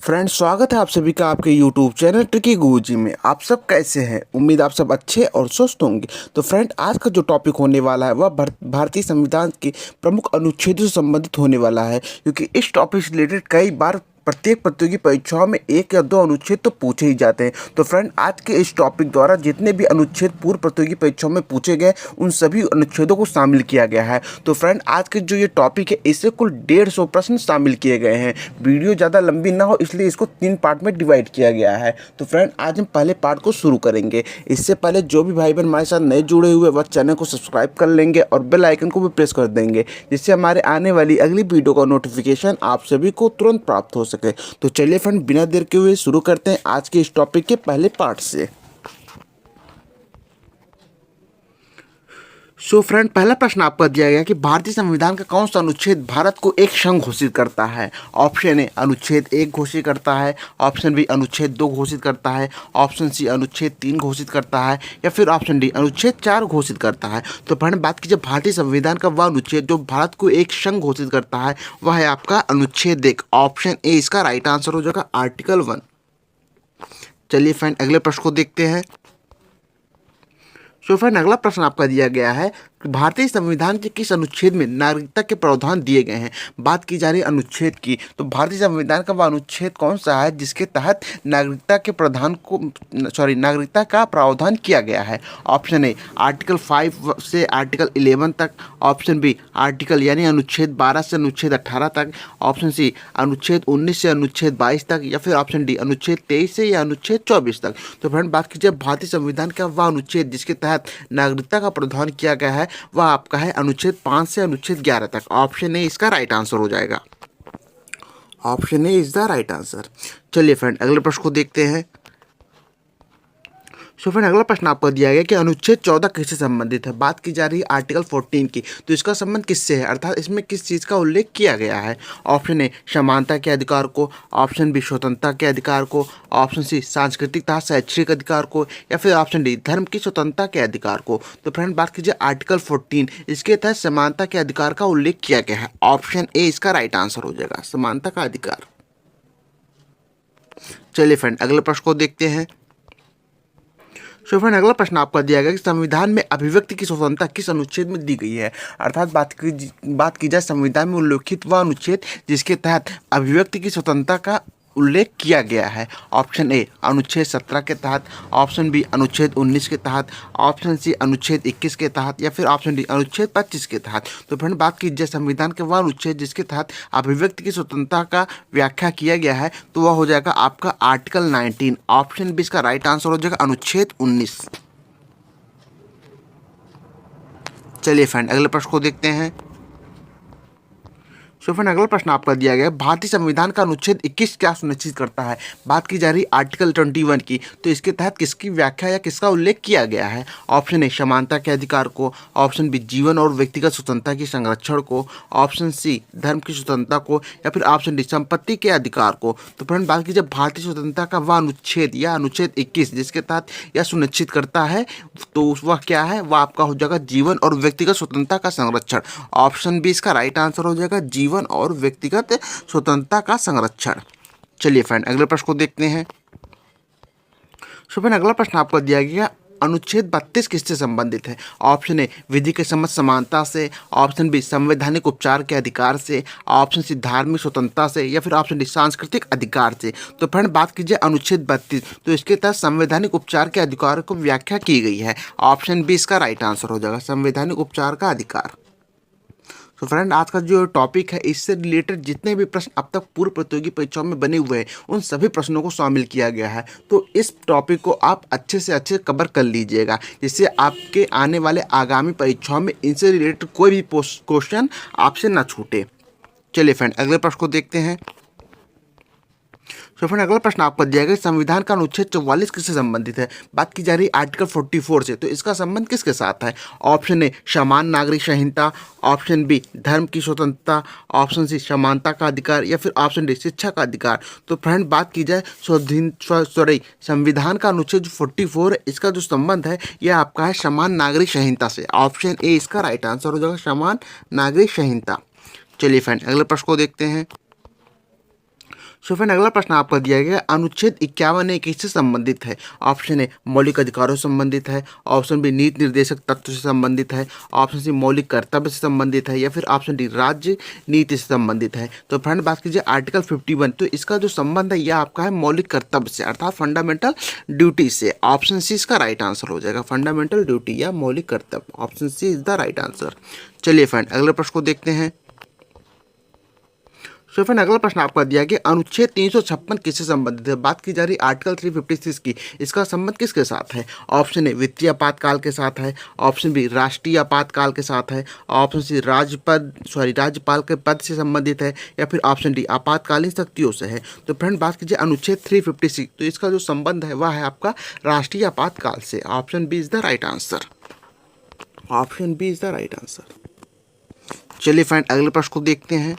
Friends, स्वागत है आप सभी का आपके यूट्यूब चैनल ट्रिकी गुरुजी में। आप सब कैसे हैं? उम्मीद आप सब अच्छे और स्वस्थ होंगे। तो फ्रेंड, आज का जो टॉपिक होने वाला है वह भारतीय संविधान के प्रमुख अनुच्छेदों से संबंधित होने वाला है, क्योंकि इस टॉपिक से रिलेटेड कई बार प्रत्येक प्रतियोगी परीक्षाओं में एक या दो अनुच्छेद तो पूछे ही जाते हैं। तो फ्रेंड, आज के इस टॉपिक द्वारा जितने भी अनुच्छेद पूर्व प्रतियोगी परीक्षाओं में पूछे गए उन सभी अनुच्छेदों को शामिल किया गया है। तो फ्रेंड, आज के जो ये टॉपिक है इससे कुल 150 प्रश्न शामिल किए गए हैं। वीडियो ज़्यादा लंबी ना हो इसलिए इसको 3 पार्ट में डिवाइड किया गया है। तो फ्रेंड, आज हम पहले पार्ट को शुरू करेंगे। इससे पहले जो भी भाई बहन हमारे साथ नए जुड़े हुए वह चैनल को सब्सक्राइब कर लेंगे और बेल आइकन को भी प्रेस कर देंगे, जिससे हमारे आने वाली अगली वीडियो का नोटिफिकेशन आप सभी को तुरंत प्राप्त हो सके। तो चलिए फ्रेंड, बिना देर के हुए शुरू करते हैं आज के इस टॉपिक के पहले पार्ट से। सो फ्रेंड, पहला प्रश्न आपका दिया गया कि भारतीय संविधान का कौन सा अनुच्छेद भारत को एक संघ घोषित करता है? ऑप्शन ए अनुच्छेद 1 घोषित करता है, ऑप्शन बी अनुच्छेद 2 घोषित करता है, ऑप्शन सी अनुच्छेद 3 घोषित करता है, या फिर ऑप्शन डी अनुच्छेद 4 घोषित करता है। तो फ्रेंड, बात कीजिए भारतीय संविधान का वह अनुच्छेद जो भारत को एक संघ घोषित करता है वह है आपका अनुच्छेद 1। ऑप्शन ए इसका राइट आंसर हो जाएगा, आर्टिकल 1। चलिए फ्रेंड, अगले प्रश्न को देखते हैं। सो फ्रेंड, अगला प्रश्न आपका दिया गया है कि भारतीय संविधान के किस अनुच्छेद में नागरिकता के प्रावधान दिए गए हैं? बात की जा रही है अनुच्छेद की, तो भारतीय संविधान का वह अनुच्छेद कौन सा है जिसके तहत नागरिकता का प्रावधान किया गया है? ऑप्शन ए आर्टिकल 5 से आर्टिकल 11 तक, ऑप्शन बी आर्टिकल यानी अनुच्छेद 12 से अनुच्छेद 18 तक, ऑप्शन सी अनुच्छेद 19 से अनुच्छेद 22 तक, या फिर ऑप्शन डी अनुच्छेद 23 से या अनुच्छेद 24 तक। तो फ्रेंड, बात कीजिए भारतीय संविधान का वह अनुच्छेद जिसके तहत नागरिकता का प्रावधान किया गया है वह आपका है अनुच्छेद 5 से अनुच्छेद 11 तक। ऑप्शन ए इसका राइट आंसर हो जाएगा। Option A is the right answer. चलिए फ्रेंड, अगले प्रश्न को देखते हैं। सो फ्रेंड, अगला प्रश्न आपको दिया गया कि अनुच्छेद 14 किससे संबंधित है? बात की जा रही है आर्टिकल 14 की, तो इसका संबंध किससे है, अर्थात इसमें किस चीज़ का उल्लेख किया गया है? ऑप्शन ए समानता के अधिकार को, ऑप्शन बी स्वतंत्रता के अधिकार को, ऑप्शन सी सांस्कृतिक तथा शैक्षिक अधिकार को, या फिर ऑप्शन डी धर्म की स्वतंत्रता के अधिकार को। तो फ्रेंड, बात कीजिए आर्टिकल 14, इसके तहत समानता के अधिकार का उल्लेख किया गया है। ऑप्शन ए इसका राइट आंसर हो जाएगा, समानता का अधिकार। चलिए फ्रेंड, अगले प्रश्न को देखते हैं। सो फ्रेंड, अगला प्रश्न आपका दिया गया कि संविधान में अभिव्यक्ति की स्वतंत्रता किस अनुच्छेद में दी गई है? अर्थात बात की जाए संविधान में उल्लेखित वह अनुच्छेद जिसके तहत अभिव्यक्ति की स्वतंत्रता का उल्लेख किया गया है। ऑप्शन ए अनुच्छेद 17 के तहत, ऑप्शन बी अनुच्छेद 19 के तहत, ऑप्शन सी अनुच्छेद 21 के तहत, या फिर ऑप्शन डी अनुच्छेद 25 के तहत। तो फ्रेंड, बात की जाए संविधान के वह अनुच्छेद जिसके तहत अभिव्यक्ति की स्वतंत्रता का व्याख्या किया गया है तो वह हो जाएगा आपका आर्टिकल 19। ऑप्शन बी इसका राइट आंसर हो जाएगा, अनुच्छेद 19। चलिए फ्रेंड, अगले प्रश्न को देखते हैं। सो फ्रेंड, अगला प्रश्न आपका दिया गया है भारतीय संविधान का अनुच्छेद 21 क्या सुनिश्चित करता है? बात की जा रही आर्टिकल 21 की, तो इसके तहत किसकी व्याख्या या किसका उल्लेख किया गया है? ऑप्शन ए समानता के अधिकार को, ऑप्शन बी जीवन और व्यक्तिगत स्वतंत्रता के संरक्षण को, ऑप्शन सी धर्म की स्वतंत्रता को, या फिर ऑप्शन डी संपत्ति के अधिकार को। तो फ्रेंड, बात कीजिए भारतीय स्वतंत्रता का वह अनुच्छेद या अनुच्छेद 21 जिसके तहत यह सुनिश्चित करता है तो वह क्या है? वह आपका हो जाएगा जीवन और व्यक्तिगत स्वतंत्रता का संरक्षण। ऑप्शन बी इसका राइट आंसर हो जाएगा, जीवन और व्यक्तिगत स्वतंत्रता का संरक्षण। चलिए फ्रेंड, अगले प्रश्न को देखते हैं। फ्रेंड, अगला प्रश्न आपको दिया गया अनुच्छेद 32 किससे संबंधित है? ऑप्शन ए विधि के सम्मत समानता से, ऑप्शन बी संवैधानिक उपचार के अधिकार से, ऑप्शन सी धार्मिक स्वतंत्रता से, या फिर ऑप्शन डी सांस्कृतिक अधिकार से। तो फ्रेंड, बात कीजिए अनुच्छेद 32, तो इसके तहत संवैधानिक उपचार के अधिकार को व्याख्या की गई है। ऑप्शन बी इसका राइट आंसर हो जाएगा, संवैधानिक उपचार का अधिकार। तो फ्रेंड, आज का जो टॉपिक है इससे रिलेटेड जितने भी प्रश्न अब तक पूर्व प्रतियोगी परीक्षाओं में बने हुए हैं उन सभी प्रश्नों को शामिल किया गया है। तो इस टॉपिक को आप अच्छे से अच्छे कवर कर लीजिएगा, जिससे आपके आने वाले आगामी परीक्षाओं में इनसे रिलेटेड कोई भी क्वेश्चन आपसे ना छूटे। चलिए फ्रेंड, अगले प्रश्न को देखते हैं। तो फ्रेंड, अगला प्रश्न आपको दिया गया संविधान का अनुच्छेद 44 किससे संबंधित है? बात की जा रही है आर्टिकल 44 से, तो इसका संबंध किसके साथ है? ऑप्शन ए समान नागरिक संहिता, ऑप्शन बी धर्म की स्वतंत्रता, ऑप्शन सी समानता का अधिकार, या फिर ऑप्शन डी शिक्षा का अधिकार। तो फ्रेंड, बात की जाए संविधान का अनुच्छेद 44 है, इसका जो संबंध है यह आपका है समान नागरिक संहिता से। ऑप्शन ए इसका राइट आंसर हो जाएगा, समान नागरिक संहिता। चलिए फ्रेंड, अगले प्रश्न को देखते हैं। सो फ्रेंड अगला प्रश्न आपका दिया गया अनुच्छेद 51 किससे संबंधित है। ऑप्शन ए मौलिक अधिकारों से संबंधित है, ऑप्शन बी नीति निर्देशक तत्व से संबंधित है, ऑप्शन सी मौलिक कर्तव्य से संबंधित है, या फिर ऑप्शन डी राज्य नीति से संबंधित है। तो फ्रेंड बात कीजिए आर्टिकल 51, तो इसका जो संबंध है यह आपका है मौलिक कर्तव्य से अर्थात फंडामेंटल ड्यूटी से। ऑप्शन सी इसका राइट आंसर हो जाएगा, फंडामेंटल ड्यूटी या मौलिक कर्तव्य। Option C is the right answer. चलिए फ्रेंड अगले प्रश्न को देखते हैं। सो फ्रेंड अगला प्रश्न आपका दिया कि अनुच्छेद 356 किससे संबंधित है। बात की जा रही आर्टिकल 356 की, इसका संबंध किसके साथ है। ऑप्शन ए वित्तीय आपातकाल के साथ है, ऑप्शन बी राष्ट्रीय आपातकाल के साथ है, ऑप्शन सी राज्यपाल के पद से संबंधित है, या फिर ऑप्शन डी आपातकालीन शक्तियों से है। तो फ्रेंड बात कीजिए अनुच्छेद 356, तो इसका जो संबंध है वह है आपका राष्ट्रीय आपातकाल से। Option B is the right answer. Option B is the right answer. चलिए फ्रेंड अगले प्रश्न को देखते हैं।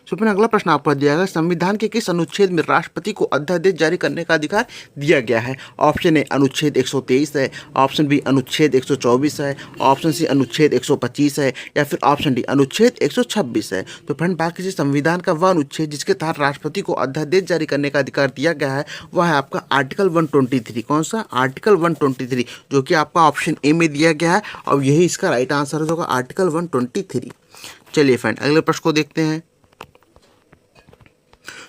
तो फिर अगला प्रश्न आपको दिया गया संविधान के किस अनुच्छेद में राष्ट्रपति को अध्यादेश जारी करने का अधिकार दिया गया है। ऑप्शन ए अनुच्छेद 123 है, ऑप्शन बी अनुच्छेद 124 है, ऑप्शन सी अनुच्छेद 125 है, या फिर ऑप्शन डी अनुच्छेद 126 है। तो फ्रेंड बात कीजिए संविधान का वह अनुच्छेद जिसके तहत राष्ट्रपति को अध्यादेश जारी करने का अधिकार दिया गया है वह है आपका आर्टिकल 123। कौन सा? आर्टिकल 123, जो कि आपका ऑप्शन ए में दिया गया है और यही इसका राइट आंसर होगा, आर्टिकल 123। चलिए फ्रेंड अगले प्रश्न को देखते हैं।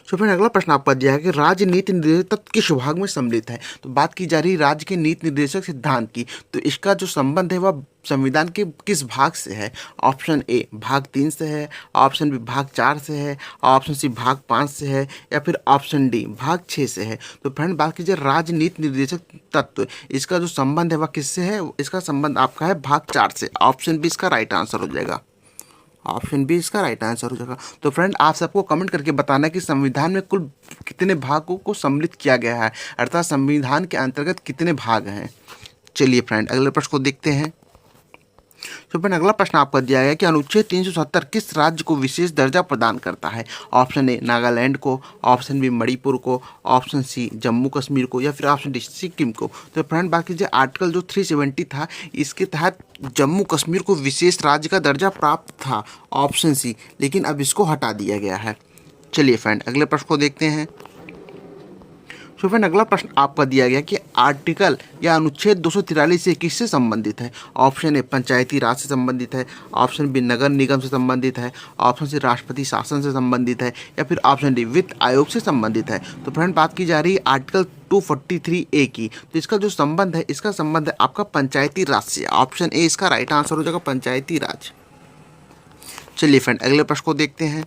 तो फिर अगला प्रश्न आपका दिया है कि राज्य नीति निर्देशक तत्व किस विभाग में सम्मिलित है। तो बात की जा रही राज्य के नीति निर्देशक सिद्धांत की, तो इसका जो संबंध है वह संविधान के किस भाग से है। ऑप्शन ए भाग 3 से है, ऑप्शन बी भाग 4 से है, ऑप्शन सी भाग 5 से है, या फिर ऑप्शन डी भाग 6 से है। तो फ्रेंड बात कीजिए राज्य नीति निर्देशक तत्व, इसका जो संबंध है वह किससे है। इसका संबंध आपका है भाग 4 से। ऑप्शन बी इसका राइट आंसर हो जाएगा। ऑप्शन बी इसका राइट आंसर हो जाएगा। तो फ्रेंड आप सबको कमेंट करके बताना कि संविधान में कुल कितने भागों को सम्मिलित किया गया है, अर्थात संविधान के अंतर्गत कितने भाग हैं। चलिए फ्रेंड अगले प्रश्न को देखते हैं। तो फ्रेंड अगला प्रश्न आपका दिया गया कि अनुच्छेद 370 किस राज्य को विशेष दर्जा प्रदान करता है। ऑप्शन ए नागालैंड को, ऑप्शन बी मणिपुर को, ऑप्शन सी जम्मू कश्मीर को, या फिर ऑप्शन डी सिक्किम को। तो फ्रेंड बात कीजिए आर्टिकल जो 370 था इसके तहत जम्मू कश्मीर को विशेष राज्य का दर्जा प्राप्त था, ऑप्शन सी, लेकिन अब इसको हटा दिया गया है। चलिए फ्रेंड अगले प्रश्न को देखते हैं। तो फ्रेंड अगला प्रश्न आपका दिया गया कि आर्टिकल या अनुच्छेद 243 से किससे संबंधित है। ऑप्शन ए पंचायती राज से संबंधित है, ऑप्शन बी नगर निगम से संबंधित है, ऑप्शन सी राष्ट्रपति शासन से संबंधित है, या फिर ऑप्शन डी वित्त आयोग से संबंधित है। तो फ्रेंड बात की जा रही है आर्टिकल 243A की, तो इसका जो संबंध है इसका संबंध है आपका पंचायती राज से। ऑप्शन ए इसका राइट आंसर हो जाएगा, पंचायती राज। चलिए फ्रेंड अगले प्रश्न को देखते हैं।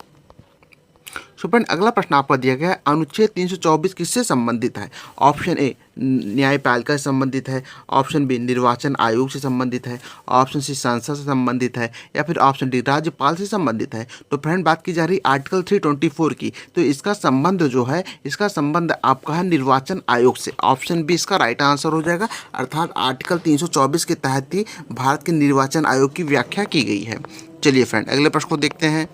सो फ्रेंड अगला प्रश्न आपका दिया गया है अनुच्छेद 324 किससे संबंधित है। ऑप्शन ए न्यायपालिका से संबंधित है, ऑप्शन बी निर्वाचन आयोग से संबंधित है, ऑप्शन सी संसद से संबंधित है, या फिर ऑप्शन डी राज्यपाल से संबंधित है। तो फ्रेंड बात की जा रही आर्टिकल 324 की, तो इसका संबंध जो है इसका संबंध आपका है निर्वाचन आयोग से। ऑप्शन बी इसका राइट आंसर हो जाएगा, अर्थात आर्टिकल 324 के तहत ही भारत के निर्वाचन आयोग की व्याख्या की गई है। चलिए फ्रेंड अगले प्रश्न को देखते हैं।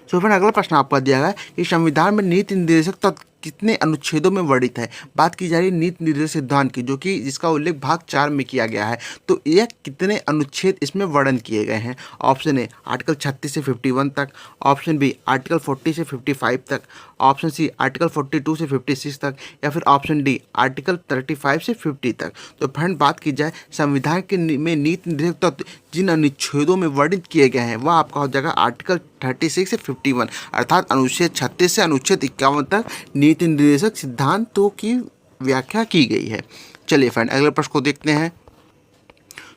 तो फ्रेंड अगला प्रश्न आपका दिया गया है कि संविधान में नीति निर्देशक तत्व कितने अनुच्छेदों में वर्णित है। बात की जा रही है नीति निर्देशक सिद्धांत की, जो कि जिसका उल्लेख भाग 4 में किया गया है। तो यह कितने अनुच्छेद इसमें वर्णन किए गए हैं। ऑप्शन ए आर्टिकल 36 से 51 तक, ऑप्शन बी आर्टिकल 40 से 55 तक, ऑप्शन सी आर्टिकल 42 से 56 तक, या फिर ऑप्शन डी आर्टिकल 35 से 50 तक। तो फ्रेंड बात की जाए संविधान के में नीति निर्देशक तत्व जिन अनुच्छेदों में वर्णित किए गए हैं वह आपका हो जाएगा आर्टिकल 36 से 51, अर्थात अनुच्छेद 36 से अनुच्छेद 51 तक नीति निर्देशक सिद्धांतों की व्याख्या की गई है। चलिए फ्रेंड अगले प्रश्न को देखते हैं।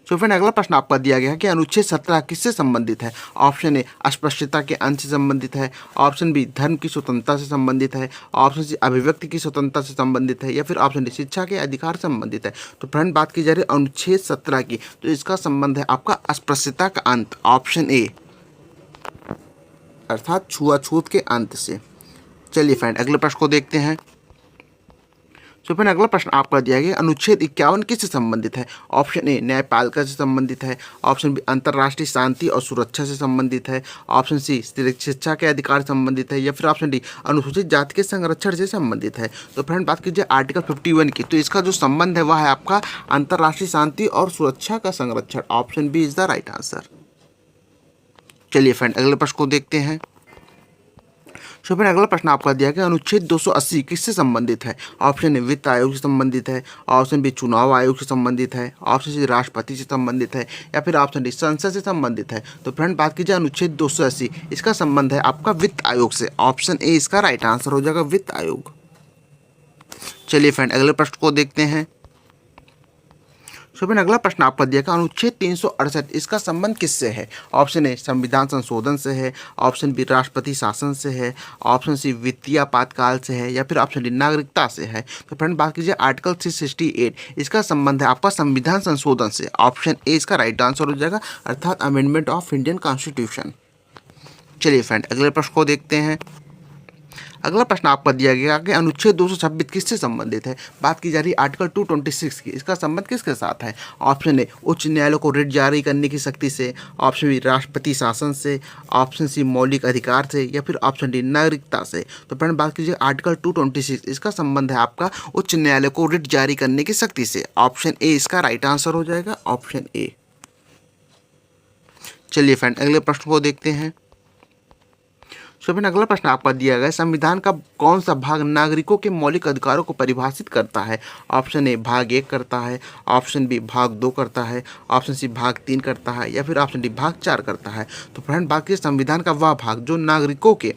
सो फ्रेंड अगला प्रश्न आपका दिया गया है कि अनुच्छेद 17 किससे संबंधित है। ऑप्शन ए अस्पृश्यता के अंश से संबंधित है, ऑप्शन बी धर्म की स्वतंत्रता से संबंधित है, ऑप्शन सी अभिव्यक्ति की स्वतंत्रता से संबंधित है, या फिर ऑप्शन डी शिक्षा के अधिकार से संबंधित है। तो फ्रेंड बात की जा रही है अनुच्छेद 17 की, तो इसका संबंध है आपका अस्पृश्यता का अंत, ऑप्शन ए, अर्थात छुआछूत के अंत से। चलिए फ्रेंड अगले प्रश्न को देखते हैं। तो फिर अगला प्रश्न आपका दिया गया अनुच्छेद 51 किससे संबंधित है। ऑप्शन ए न्यायपालिका से संबंधित है, ऑप्शन बी अंतर्राष्ट्रीय शांति और सुरक्षा से संबंधित है, ऑप्शन सी शिक्षा के अधिकार से संबंधित है, या फिर ऑप्शन डी अनुसूचित जाति के संरक्षण से संबंधित है। तो फ्रेंड बात कीजिए आर्टिकल 51 की, तो इसका जो संबंध है वह है आपका अंतर्राष्ट्रीय शांति और सुरक्षा का संरक्षण। Option B is the right answer. चलिए फ्रेंड अगले प्रश्न को देखते हैं। सो फिर अगला प्रश्न आपका दिया गया अनुच्छेद 280 किससे संबंधित है? ऑप्शन ए वित्त आयोग से संबंधित है, ऑप्शन बी चुनाव आयोग से संबंधित है, ऑप्शन सी राष्ट्रपति से संबंधित है, या फिर ऑप्शन डी संसद से संबंधित है। तो फ्रेंड बात कीजिए अनुच्छेद 280, इसका संबंध है आपका वित्त आयोग से। ऑप्शन ए इसका राइट आंसर हो जाएगा, वित्त आयोग। चलिए फ्रेंड अगले प्रश्न को देखते हैं। सो फिर अगला प्रश्न आपका दिया गया अनुच्छेद 368 इसका संबंध किससे है? ऑप्शन ए संविधान संशोधन से है, ऑप्शन बी राष्ट्रपति शासन से है, ऑप्शन सी वित्तीय आपातकाल से है, या फिर ऑप्शन डी नागरिकता से है। तो फ्रेंड बात कीजिए आर्टिकल 368 इसका संबंध है आपका संविधान संशोधन से। ऑप्शन ए इसका राइट आंसर हो जाएगा, अर्थात अमेंडमेंट ऑफ इंडियन कॉन्स्टिट्यूशन। चलिए फ्रेंड अगले प्रश्न को देखते हैं। अगला प्रश्न आपका दिया गया कि अनुच्छेद 226 किससे संबंधित है? बात की जा रही है आर्टिकल 226 की, इसका संबंध किसके साथ है? ऑप्शन ए उच्च न्यायालय को रिट जारी करने की शक्ति से, ऑप्शन बी राष्ट्रपति शासन से, ऑप्शन सी मौलिक अधिकार से, या फिर ऑप्शन डी नागरिकता से। तो फ्रेंड बात कीजिए आर्टिकल 226 इसका संबंध है आपका उच्च न्यायालय को रिट जारी करने की शक्ति से। ऑप्शन ए इसका राइट आंसर हो जाएगा, ऑप्शन ए। चलिए फ्रेंड अगले प्रश्न को देखते हैं। सो फिर अगला प्रश्न आपका दिया गया संविधान का कौन सा भाग नागरिकों के मौलिक अधिकारों को परिभाषित करता है? ऑप्शन ए भाग 1 करता है, ऑप्शन बी भाग 2 करता है, ऑप्शन सी भाग 3 करता है, या फिर ऑप्शन डी भाग 4 करता है। तो फ्रेंड बाकी संविधान का वह भाग जो नागरिकों के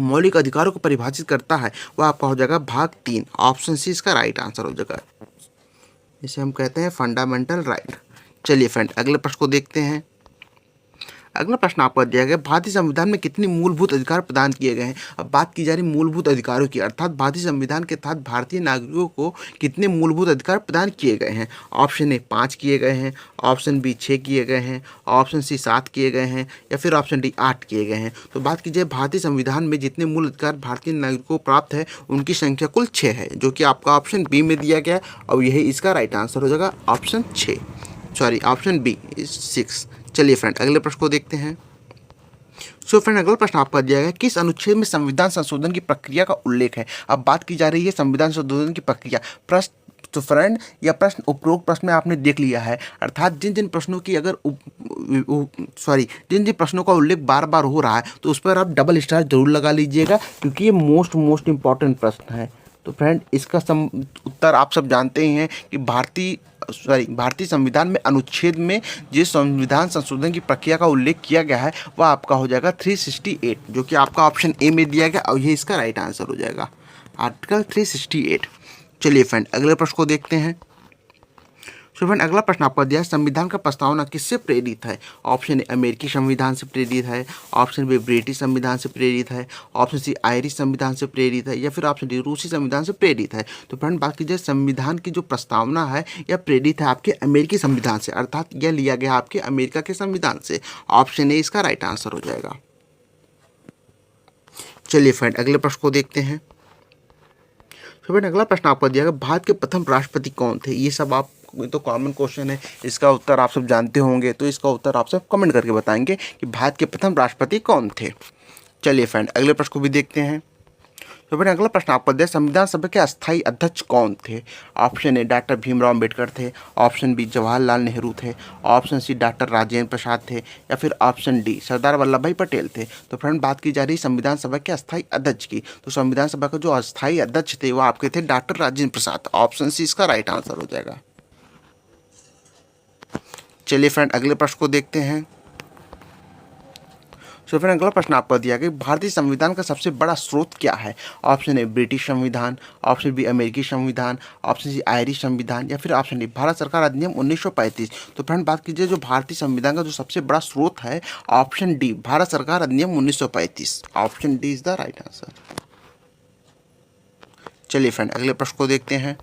मौलिक अधिकारों को परिभाषित करता है वह आपका हो जाएगा भाग 3। ऑप्शन सी इसका राइट आंसर हो जाएगा, इसे हम कहते हैं फंडामेंटल राइट। चलिए फ्रेंड अगले प्रश्न को देखते हैं। अगला प्रश्न आपका दिया गया भारतीय संविधान में कितने मूलभूत अधिकार प्रदान किए गए हैं? अब बात की जा रही मूलभूत अधिकारों की, अर्थात भारतीय संविधान के तहत भारतीय नागरिकों को कितने मूलभूत अधिकार प्रदान किए गए हैं? ऑप्शन ए 5 किए गए हैं, ऑप्शन बी 6 किए गए हैं, ऑप्शन सी 7 किए गए हैं, या फिर ऑप्शन डी 8 किए गए हैं। तो बात कीजिए भारतीय संविधान में जितने मूल अधिकार भारतीय नागरिकों को प्राप्त है उनकी संख्या कुल 6 है, जो कि आपका ऑप्शन बी में दिया गया है, और यही इसका राइट आंसर हो जाएगा, option 6, sorry option B is 6। चलिए फ्रेंड अगले प्रश्न को देखते हैं। सो फ्रेंड अगला प्रश्न आपका दिया गया किस अनुच्छेद में संविधान संशोधन की प्रक्रिया का उल्लेख है? अब बात की जा रही है संविधान संशोधन की प्रक्रिया। प्रश्न तो फ्रेंड यह प्रश्न उपरोक्त प्रश्न में आपने देख लिया है, अर्थात जिन जिन प्रश्नों की अगर जिन जिन प्रश्नों का उल्लेख बार बार हो रहा है तो उस पर आप डबल स्टार जरूर लगा लीजिएगा, क्योंकि ये मोस्ट इंपॉर्टेंट प्रश्न है। तो फ्रेंड इसका उत्तर आप सब जानते ही हैं कि भारतीय संविधान में अनुच्छेद में जिस संविधान संशोधन की प्रक्रिया का उल्लेख किया गया है वह आपका हो जाएगा 368, जो कि आपका ऑप्शन ए में दिया गया, और ये इसका राइट आंसर हो जाएगा, आर्टिकल 368। चलिए फ्रेंड अगले प्रश्न को देखते हैं। तो फ्रेंड अगला प्रश्न आपका दिया है संविधान का प्रस्तावना किससे प्रेरित है? ऑप्शन ए अमेरिकी संविधान से प्रेरित है, ऑप्शन बी ब्रिटिश संविधान से प्रेरित है, ऑप्शन सी आयरिश संविधान से प्रेरित है, या फिर ऑप्शन डी रूसी संविधान से प्रेरित है। तो फ्रेंड बात कीजिए संविधान की जो प्रस्तावना है यह प्रेरित है आपके अमेरिकी संविधान से, अर्थात यह लिया गया आपके अमेरिका के संविधान से। ऑप्शन ए इसका राइट आंसर हो जाएगा। चलिए फ्रेंड अगले प्रश्न को देखते हैं। तो फ्रेंड अगला प्रश्न आपका दिया गया भारत के प्रथम राष्ट्रपति कौन थे? ये सब आप तो कॉमन क्वेश्चन है, इसका उत्तर आप सब जानते होंगे, तो इसका उत्तर आप सब कमेंट करके बताएंगे कि भारत के प्रथम राष्ट्रपति कौन थे। चलिए फ्रेंड अगले प्रश्न को भी देखते हैं। तो फ्रेंड अगला प्रश्न आपका दिया संविधान सभा के अस्थायी अध्यक्ष कौन थे? Option A doctor Bhimrao Ambedkar थे, ऑप्शन बी जवाहरलाल नेहरू थे, option C doctor Rajendra Prasad थे, या फिर ऑप्शन डी सरदार वल्लभ भाई पटेल थे। तो फ्रेंड बात की जा रही है संविधान सभा के अस्थायी अध्यक्ष की, तो संविधान सभा के जो अस्थायी अध्यक्ष थे वो आपके थे doctor Rajendra Prasad. Option C इसका राइट आंसर हो जाएगा। चलिए फ्रेंड अगले प्रश्न को देखते हैं। तो फ्रेंड अगला प्रश्न आपको दिया गया भारतीय संविधान का सबसे बड़ा स्रोत क्या है? ऑप्शन ए ब्रिटिश संविधान, ऑप्शन बी अमेरिकी संविधान, ऑप्शन सी आयरिश संविधान, या फिर ऑप्शन डी भारत सरकार अधिनियम 1935। तो फ्रेंड बात कीजिए जो भारतीय संविधान का जो सबसे बड़ा स्रोत है, ऑप्शन डी भारत सरकार अधिनियम 1935। Option D is the right answer. चलिए फ्रेंड अगले प्रश्न को देखते हैं।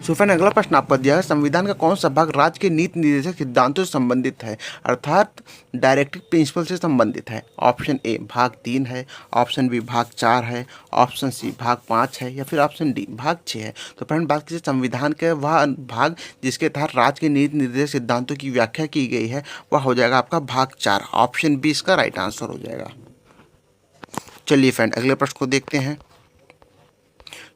सो फ्रेंड अगला प्रश्न आपका दिया है संविधान का कौन सा भाग राज्य के नीति निर्देशक सिद्धांतों से संबंधित है, अर्थात डायरेक्टिव प्रिंसिपल से संबंधित है? ऑप्शन ए भाग 3 है, ऑप्शन बी भाग 4 है, ऑप्शन सी भाग 5 है, या फिर ऑप्शन डी भाग 6 है। तो फ्रेंड बात कीजिए संविधान के वह भाग जिसके तहत राज्य के नीति निर्देशक सिद्धांतों की व्याख्या की गई है वह हो जाएगा आपका भाग 4। ऑप्शन बी इसका राइट आंसर हो जाएगा। चलिए फ्रेंड अगले प्रश्न को देखते हैं।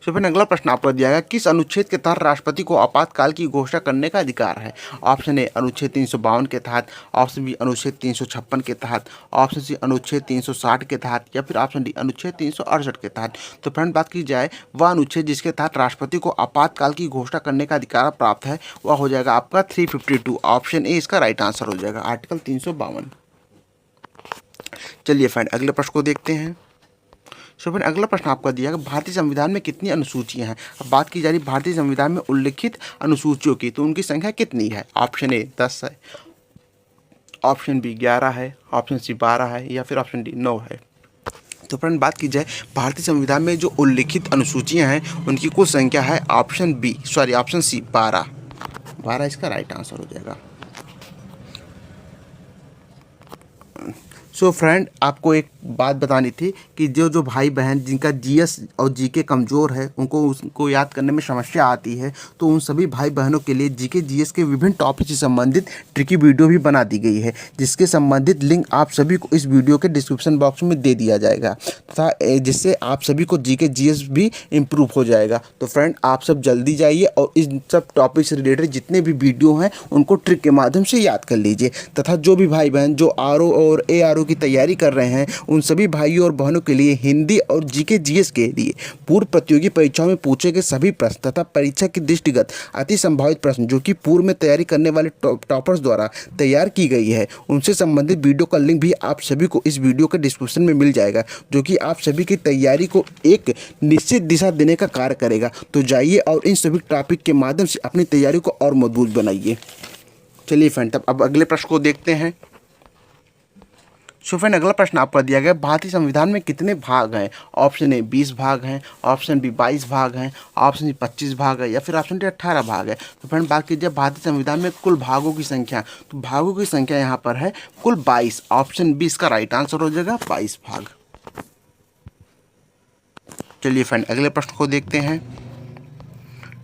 सो फिर अगला प्रश्न आपको दिया गया, किस अनुच्छेद के तहत राष्ट्रपति को आपातकाल की घोषणा करने का अधिकार है? ऑप्शन ए अनुच्छेद 352 के तहत, ऑप्शन बी अनुच्छेद 356 के तहत, ऑप्शन सी अनुच्छेद 360 के तहत, या फिर ऑप्शन डी अनुच्छेद 368 के तहत। तो फ्रेंड बात की जाए वह अनुच्छेद जिसके तहत राष्ट्रपति को आपातकाल की घोषणा करने का अधिकार प्राप्त है वह हो जाएगा आपका 352। ऑप्शन ए इसका राइट आंसर हो जाएगा, आर्टिकल 352। चलिए फ्रेंड अगले प्रश्न को देखते हैं। सो फिर अगला प्रश्न आपका दिया है, भारतीय संविधान में कितनी अनुसूचियां हैं? अब बात की जा रही भारतीय संविधान में उल्लिखित अनुसूचियों की, तो उनकी संख्या कितनी है? ऑप्शन ए 10 है, ऑप्शन बी 11 है, ऑप्शन सी 12 है, या फिर ऑप्शन डी 9 है। तो फ्रेंड बात की जाए भारतीय संविधान में जो उल्लिखित अनुसूचियां हैं उनकी कुल संख्या है ऑप्शन सी 12 इसका राइट आंसर हो जाएगा। सो फ्रेंड आपको एक बात बतानी थी कि जो भाई बहन जिनका जीएस और जीके कमज़ोर है उनको याद करने में समस्या आती है, तो उन सभी भाई बहनों के लिए जीके जीएस के विभिन्न टॉपिक से संबंधित ट्रिकी वीडियो भी बना दी गई है, जिसके संबंधित लिंक आप सभी को इस वीडियो के डिस्क्रिप्शन बॉक्स में दे दिया जाएगा तथा जिससे आप सभी को जीके जीएस भी इम्प्रूव हो जाएगा। तो फ्रेंड आप सब जल्दी जाइए और इन सब टॉपिक से रिलेटेड जितने भी वीडियो हैं उनको ट्रिक के माध्यम से याद कर लीजिए, तथा जो भी भाई बहन जो आरओ और एआरओ की तैयारी कर रहे हैं उन सभी भाइयों और बहनों के लिए हिंदी और जीके जीएस के लिए पूर्व प्रतियोगी परीक्षाओं में पूछे गए सभी प्रश्न तथा परीक्षा के दृष्टिगत अति संभावित प्रश्न जो कि पूर्व में तैयारी करने वाले टॉपर्स द्वारा तैयार की गई है उनसे संबंधित वीडियो का लिंक भी आप सभी को इस वीडियो के डिस्क्रिप्शन में मिल जाएगा, जो कि आप सभी की तैयारी को एक निश्चित दिशा देने का कार्य करेगा। तो जाइए और इन सभी टॉपिक के माध्यम से अपनी तैयारी को और मजबूत बनाइए। चलिए फ्रेंड तब अब अगले प्रश्न को देखते हैं। सो फ्रेंड अगला प्रश्न आपका दिया गया, भारतीय संविधान में कितने भाग हैं? ऑप्शन ए 20 भाग हैं, ऑप्शन बी 22 भाग हैं, ऑप्शन सी 25 भाग है, या फिर ऑप्शन डी 18 भाग है। तो फ्रेंड बात कीजिए भारतीय संविधान में कुल भागों की संख्या, तो भागों की संख्या यहाँ पर है कुल 22। ऑप्शन बी इसका राइट आंसर हो जाएगा 22 भाग। चलिए फ्रेंड अगले प्रश्न को देखते हैं।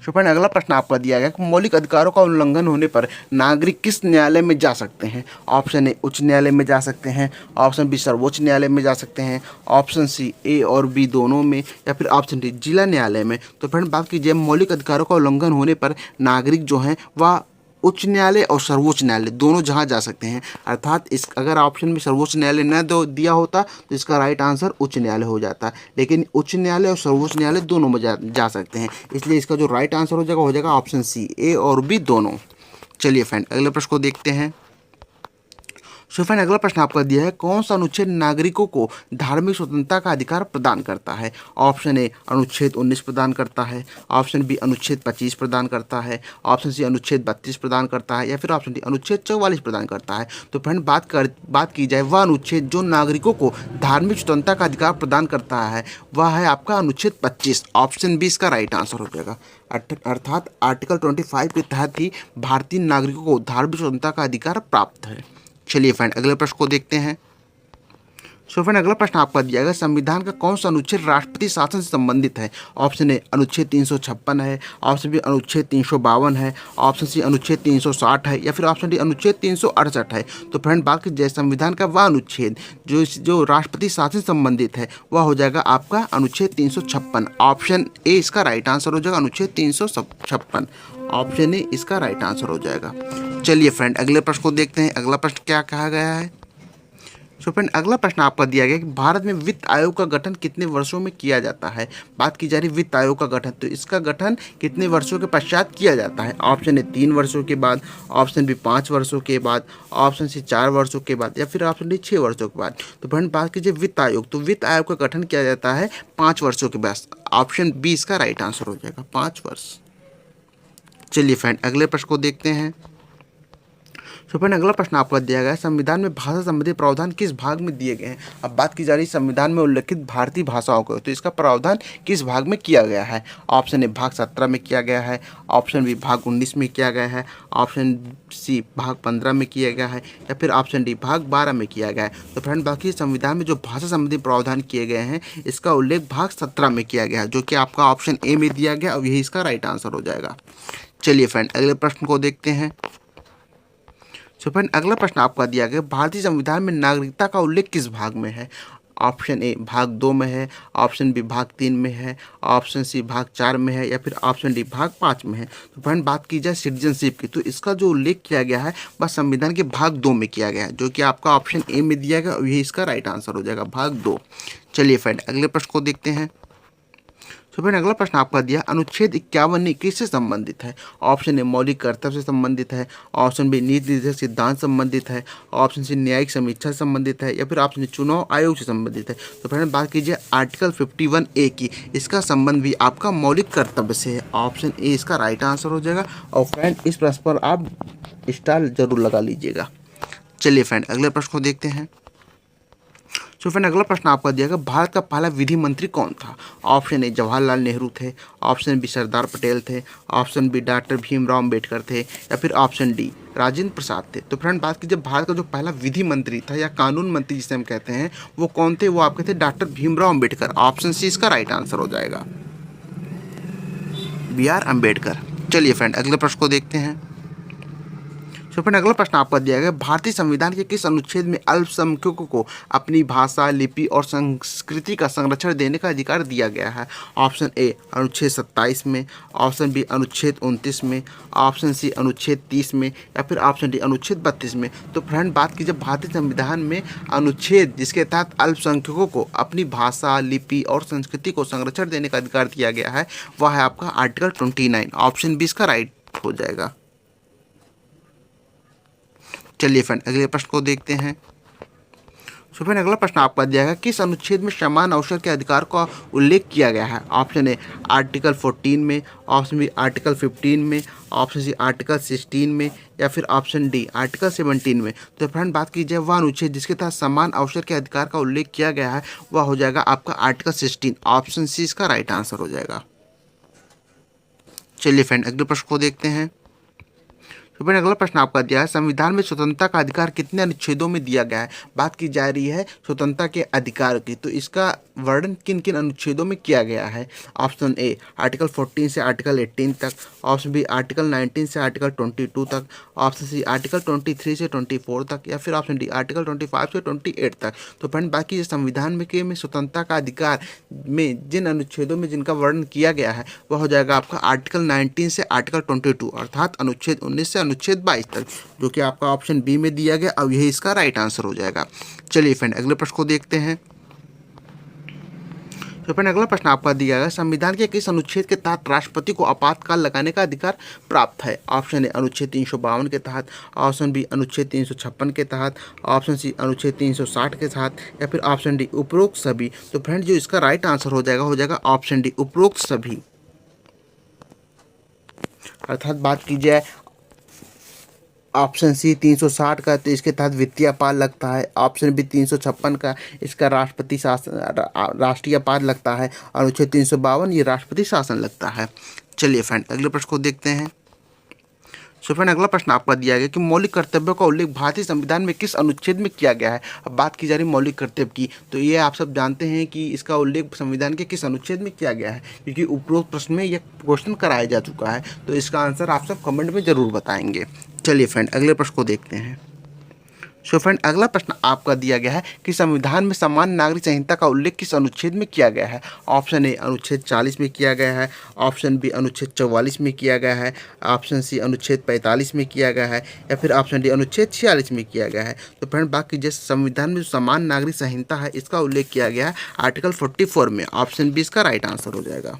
सो फ्रेंड अगला प्रश्न आपका दिया गया कि मौलिक अधिकारों का उल्लंघन होने पर नागरिक किस न्यायालय में जा सकते हैं? ऑप्शन ए उच्च न्यायालय में जा सकते हैं, ऑप्शन बी सर्वोच्च न्यायालय में जा सकते हैं, ऑप्शन सी ए और बी दोनों में, या फिर ऑप्शन डी जिला न्यायालय में। तो फ्रेंड बात कीजिए मौलिक अधिकारों का उल्लंघन होने पर नागरिक जो हैं वह उच्च न्यायालय और सर्वोच्च न्यायालय दोनों जहां जा सकते हैं, अर्थात इस अगर ऑप्शन में सर्वोच्च न्यायालय न दिया होता तो इसका राइट आंसर उच्च न्यायालय हो जाता, लेकिन उच्च न्यायालय और सर्वोच्च न्यायालय दोनों में जा सकते हैं, इसलिए इसका जो राइट आंसर हो जाएगा ऑप्शन सी ए और बी दोनों। चलिए फ्रेंड अगले प्रश्न को देखते हैं। सो फ्रेंड अगला प्रश्न आपका दिया है, कौन सा अनुच्छेद नागरिकों को धार्मिक स्वतंत्रता का अधिकार प्रदान करता है? ऑप्शन ए अनुच्छेद 19 प्रदान करता है, ऑप्शन बी अनुच्छेद 25 प्रदान करता है, ऑप्शन सी अनुच्छेद 32 प्रदान करता है, या फिर ऑप्शन डी अनुच्छेद 44 प्रदान करता है। तो फ्रेंड बात की जाए वह अनुच्छेद जो नागरिकों को धार्मिक स्वतंत्रता का अधिकार प्रदान करता है वह है आपका अनुच्छेद 25। ऑप्शन बी इसका राइट आंसर हो जाएगा, अर्थात आर्टिकल 25 के तहत ही भारतीय नागरिकों को धार्मिक स्वतंत्रता का अधिकार प्राप्त है। चलिए फ्रेंड अगले प्रश्न को देखते हैं। सो फ्रेंड अगला प्रश्न आपका दिया गया, संविधान का कौन सा अनुच्छेद राष्ट्रपति शासन से संबंधित है? ऑप्शन ए अनुच्छेद 356 है, ऑप्शन बी अनुच्छेद 352 है, ऑप्शन सी अनुच्छेद 360 है, या फिर ऑप्शन डी अनुच्छेद 368 है। तो फ्रेंड बात की जाए संविधान का वह अनुच्छेद जो राष्ट्रपति शासन से संबंधित है वह हो जाएगा आपका अनुच्छेद 356। ऑप्शन ए इसका राइट आंसर हो जाएगा अनुच्छेद 356। ऑप्शन ए इसका राइट आंसर हो जाएगा। चलिए फ्रेंड अगले प्रश्न को देखते हैं। अगला प्रश्न क्या कहा गया है? सो फ्रेंड अगला प्रश्न आपका दिया गया कि भारत में वित्त आयोग का गठन कितने वर्षों में किया जाता है? बात की जा रही वित्त आयोग का गठन, तो इसका गठन कितने वर्षों के पश्चात किया जाता है? ऑप्शन ए 3 वर्षों के बाद, ऑप्शन बी 5 वर्षों के बाद, ऑप्शन सी 4 वर्षों के बाद, या फिर ऑप्शन डी 6 वर्षों के बाद। तो फ्रेंड बात कीजिए वित्त आयोग, तो वित्त आयोग का गठन किया जाता है 5 वर्षों के बाद। ऑप्शन बी इसका राइट आंसर हो जाएगा 5 वर्ष। चलिए फ्रेंड अगले प्रश्न को देखते हैं। तो फ्रेंड अगला प्रश्न आपका दिया गया है, संविधान में भाषा संबंधी प्रावधान किस भाग में दिए गए हैं? अब बात की जा रही है संविधान में उल्लेखित भारतीय भाषाओं को, तो इसका प्रावधान किस भाग में किया गया है? ऑप्शन ए भाग 17 में किया गया है, ऑप्शन बी भाग 19 में किया गया है, ऑप्शन सी भाग 15 में किया गया है, या फिर ऑप्शन डी भाग 12 में किया गया है। तो फ्रेंड बाकी संविधान में जो भाषा संबंधी प्रावधान किए गए हैं इसका उल्लेख भाग 17 में किया गया है, जो कि आपका ऑप्शन ए में दिया गया और यही इसका राइट आंसर हो जाएगा। चलिए फ्रेंड अगले प्रश्न को देखते हैं। सो फ्रेंड अगला प्रश्न आपका दिया गया, भारतीय संविधान में नागरिकता का उल्लेख किस भाग में है? ऑप्शन ए भाग 2 में है, ऑप्शन बी भाग 3 में है, ऑप्शन सी भाग 4 में है या फिर ऑप्शन डी भाग 5 में है। तो फ्रेंड बात की जाए सिटीजनशिप की, तो इसका जो उल्लेख किया गया है वह संविधान के भाग 2 में किया गया है, जो कि आपका ऑप्शन ए में दिया गया और यही इसका राइट आंसर हो जाएगा, भाग 2। चलिए फ्रेंड अगले प्रश्न को देखते हैं। तो फिर अगला प्रश्न आपका दिया अनुच्छेद 51 किससे संबंधित है? ऑप्शन ए मौलिक कर्तव्य से संबंधित है, ऑप्शन बी नीति निर्देशक सिद्धांत संबंधित है, ऑप्शन सी न्यायिक समीक्षा से संबंधित है या फिर ऑप्शन चुनाव आयोग से संबंधित है। तो फ्रेंड बात कीजिए आर्टिकल 51A की, इसका संबंध भी आपका मौलिक कर्तव्य से है, ऑप्शन ए इसका राइट आंसर हो जाएगा। और फ्रेंड इस प्रश्न पर आप स्टार जरूर लगा लीजिएगा। चलिए फ्रेंड अगले प्रश्न को देखते हैं। तो फ्रेंड अगला प्रश्न आपका दिया गया भारत का पहला विधि मंत्री कौन था? ऑप्शन ए जवाहरलाल नेहरू थे, ऑप्शन बी सरदार पटेल थे, option B doctor Bhimrao Ambedkar थे या फिर ऑप्शन डी राजेंद्र प्रसाद थे। तो फ्रेंड बात कीजिए भारत का जो पहला विधि मंत्री था या कानून मंत्री जिसे हम कहते हैं वो कौन थे? वो आपके थे doctor Bhimrao Ambedkar, option C इसका राइट आंसर हो जाएगा, BR अम्बेडकर। चलिए फ्रेंड अगले प्रश्न को देखते हैं। तो फ्रेंड अगला प्रश्न आपका दिया गया भारतीय संविधान के किस अनुच्छेद में अल्पसंख्यकों को अपनी भाषा, लिपि और संस्कृति का संरक्षण देने का अधिकार दिया गया है? ऑप्शन ए अनुच्छेद 27 में, ऑप्शन बी अनुच्छेद 29 में, ऑप्शन सी अनुच्छेद 30 में या फिर ऑप्शन डी अनुच्छेद 32 में। तो फ्रेंड बात कीजिए भारतीय संविधान में अनुच्छेद जिसके तहत अल्पसंख्यकों को अपनी भाषा, लिपि और संस्कृति को संरक्षण देने का अधिकार दिया गया है वह है आपका आर्टिकल 29, ऑप्शन बी इसका राइट हो जाएगा। चलिए फ्रेंड अगले प्रश्न को देखते हैं। तो फ्रेंड अगला प्रश्न आपका दिया गया किस अनुच्छेद में समान अवसर के अधिकार का उल्लेख किया गया है? ऑप्शन ए आर्टिकल 14 में, ऑप्शन बी आर्टिकल 15 में, ऑप्शन सी आर्टिकल 16 में या फिर ऑप्शन डी आर्टिकल 17 में। तो फ्रेंड बात की जाए वह अनुच्छेद जिसके तहत समान अवसर के अधिकार का उल्लेख किया गया है वह हो जाएगा आपका आर्टिकल 16, ऑप्शन सी इसका राइट आंसर हो जाएगा। चलिए फ्रेंड अगले प्रश्न को देखते हैं। तो फिर अगला प्रश्न आपका दिया है संविधान में स्वतंत्रता का अधिकार कितने अनुच्छेदों में दिया गया है? बात की जा रही है स्वतंत्रता के अधिकार की, तो इसका वर्णन किन किन अनुच्छेदों में किया गया है? ऑप्शन ए आर्टिकल 14 से आर्टिकल 18 तक, ऑप्शन बी आर्टिकल 19 से आर्टिकल 22 तक, ऑप्शन सी आर्टिकल 23 से 24 तक या फिर ऑप्शन डी आर्टिकल 25 से 28 तक। तो फ्रेंड बाकी संविधान में स्वतंत्रता का अधिकार में जिन अनुच्छेदों में जिनका वर्णन किया गया है वह हो जाएगा आपका आर्टिकल 19 से आर्टिकल 22 अर्थात अनुच्छेद 19 से अनुच्छेद 22 तक, जो कि आपका ऑप्शन बी में दिया गया और यही इसका राइट आंसर हो जाएगा। चलिए फ्रेंड अगले प्रश्न को देखते हैं। तो फ्रेंड अगला प्रश्न आपका दिया गया संविधान के किस अनुच्छेद के तहत राष्ट्रपति को आपातकाल लगाने का अधिकार प्राप्त है? ऑप्शन ए अनुच्छेद 352 के तहत, ऑप्शन बी अनुच्छेद 356 के तहत, ऑप्शन सी अनुच्छेद 360 के तहत या फिर ऑप्शन डी उपरोक्त सभी। तो फ्रेंड जो इसका राइट आंसर हो जाएगा ऑप्शन डी उपरोक्त सभी, अर्थात बात की जाए ऑप्शन सी 360 का तो इसके तहत वित्तीय अपराध लगता है, ऑप्शन बी 356 का इसका राष्ट्रपति शासन राष्ट्रीय अपराध लगता है और अनुच्छेद 352 ये राष्ट्रपति शासन लगता है। चलिए फ्रेंड अगले प्रश्न को देखते हैं। सो फ्रेंड अगला प्रश्न आपका दिया गया कि मौलिक कर्तव्यों का उल्लेख भारतीय संविधान में किस अनुच्छेद में किया गया है? अब बात की जा रही मौलिक कर्तव्य की, तो ये आप सब जानते हैं कि इसका उल्लेख संविधान के किस अनुच्छेद में किया गया है, क्योंकि उपरोक्त प्रश्न में यह क्वेश्चन कराया जा चुका है, तो इसका आंसर आप सब कमेंट में जरूर बताएंगे। चलिए फ्रेंड अगले प्रश्न को देखते हैं। सो फ्रेंड अगला प्रश्न आपका दिया गया है कि संविधान में सामान्य नागरिक संहिता का उल्लेख किस अनुच्छेद में किया गया है? ऑप्शन ए अनुच्छेद 40 में किया गया है, ऑप्शन बी अनुच्छेद 44 में किया गया है, ऑप्शन सी अनुच्छेद 45 में किया गया है या फिर ऑप्शन डी अनुच्छेद 46 में किया गया है। तो फ्रेंड बात कीजिए संविधान में जो सामान्य नागरिक संहिता है इसका उल्लेख किया गया है आर्टिकल 44 में, ऑप्शन बी इसका राइट आंसर हो जाएगा।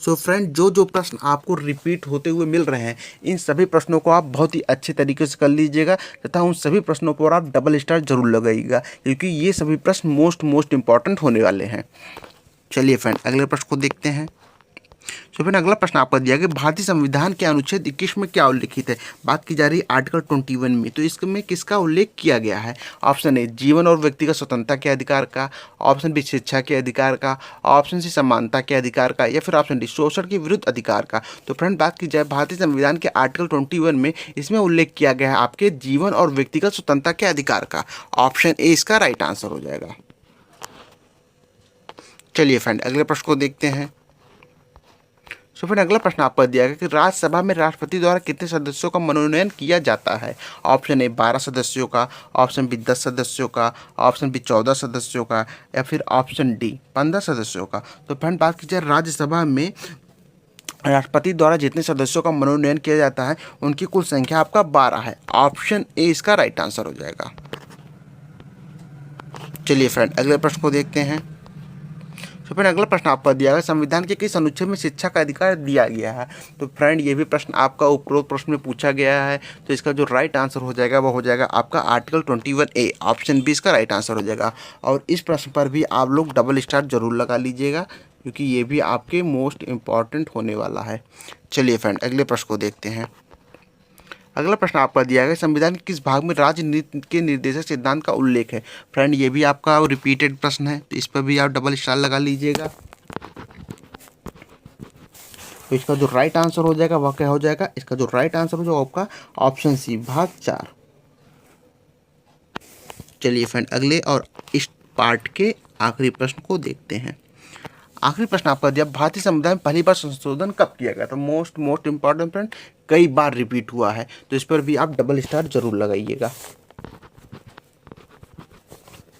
सो फ्रेंड जो प्रश्न आपको रिपीट होते हुए मिल रहे हैं इन सभी प्रश्नों को आप बहुत ही अच्छे तरीके से कर लीजिएगा तथा उन सभी प्रश्नों पर आप डबल स्टार जरूर लगाइएगा, क्योंकि ये सभी प्रश्न मोस्ट इम्पॉर्टेंट होने वाले हैं। चलिए फ्रेंड अगले प्रश्न को देखते हैं। तो फिर अगला प्रश्न आपका दिया गया भारतीय संविधान के अनुच्छेद 21 में क्या उल्लिखित है? बात की जा रही है आर्टिकल 21 में, तो इसमें किसका उल्लेख किया गया है? ऑप्शन ए जीवन और व्यक्तिगत स्वतंत्रता के अधिकार का, ऑप्शन बी शिक्षा के अधिकार का, ऑप्शन सी समानता के अधिकार का या फिर ऑप्शन डी शोषण के विरुद्ध अधिकार का। तो फ्रेंड बात की जाए भारतीय संविधान के आर्टिकल 21 में इसमें उल्लेख किया गया है आपके जीवन और व्यक्तिगत स्वतंत्रता के अधिकार का, ऑप्शन ए इसका राइट आंसर हो जाएगा। चलिए फ्रेंड अगले प्रश्न को देखते हैं। सो फिर अगला प्रश्न आपको दिया गया कि राज्यसभा में राष्ट्रपति द्वारा कितने सदस्यों का मनोनयन किया जाता है। ऑप्शन ए 12 सदस्यों का, ऑप्शन बी 10 सदस्यों का, ऑप्शन बी 14 सदस्यों का, या फिर ऑप्शन डी 15 सदस्यों का। तो फ्रेंड बात की जाए राज्यसभा में राष्ट्रपति द्वारा जितने सदस्यों का मनोनयन किया जाता है उनकी कुल संख्या आपका 12 है। ऑप्शन ए इसका राइट आंसर हो जाएगा। चलिए फ्रेंड अगले प्रश्न को देखते हैं। तो फ्रेंड अगला प्रश्न आपको दिया गया संविधान के किस अनुच्छेद में शिक्षा का अधिकार दिया गया है। तो फ्रेंड ये भी प्रश्न आपका उपरोक्त प्रश्न में पूछा गया है, तो इसका जो राइट आंसर हो जाएगा वो हो जाएगा आपका आर्टिकल 21A। ऑप्शन बी इसका राइट आंसर हो जाएगा। और इस प्रश्न पर भी आप लोग डबल स्टार जरूर लगा लीजिएगा, क्योंकि ये भी आपके मोस्ट इम्पॉर्टेंट होने वाला है। चलिए फ्रेंड अगले प्रश्न को देखते हैं। अगला प्रश्न आपका दिया गया संविधान के किस भाग में राजनीति के निर्देशक सिद्धांत का उल्लेख है। फ्रेंड ये भी आपका रिपीटेड प्रश्न है, तो इस पर भी आप डबल स्टार लगा लीजिएगा। तो इसका जो राइट आंसर हो जाएगा वह क्या हो जाएगा, इसका जो राइट आंसर हो जाएगा आपका ऑप्शन सी भाग 4। चलिए फ्रेंड अगले और इस पार्ट के आखिरी प्रश्न को देखते हैं। आखिरी प्रश्न आपका दिया भारतीय संविधान में पहली बार संशोधन कब किया गया। तो मोस्ट इंपॉर्टेंट फ्रेंड कई बार रिपीट हुआ है, तो इस पर भी आप डबल स्टार जरूर लगाइएगा।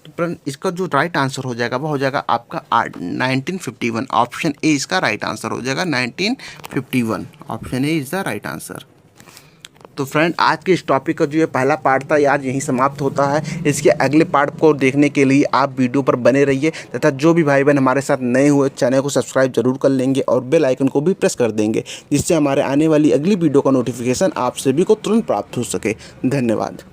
तो फ्रेंड इसका जो राइट आंसर हो जाएगा वो हो जाएगा आपका 1951। ऑप्शन ए इसका राइट आंसर हो जाएगा 1951। Option A is the right answer. तो फ्रेंड आज के इस टॉपिक का जो ये पहला पार्ट था यार यहीं समाप्त होता है। इसके अगले पार्ट को देखने के लिए आप वीडियो पर बने रहिए, तथा जो भी भाई बहन हमारे साथ नए हुए चैनल को सब्सक्राइब जरूर कर लेंगे और बेल आइकन को भी प्रेस कर देंगे, जिससे हमारे आने वाली अगली वीडियो का नोटिफिकेशन आप सभी को तुरंत प्राप्त हो सके। धन्यवाद।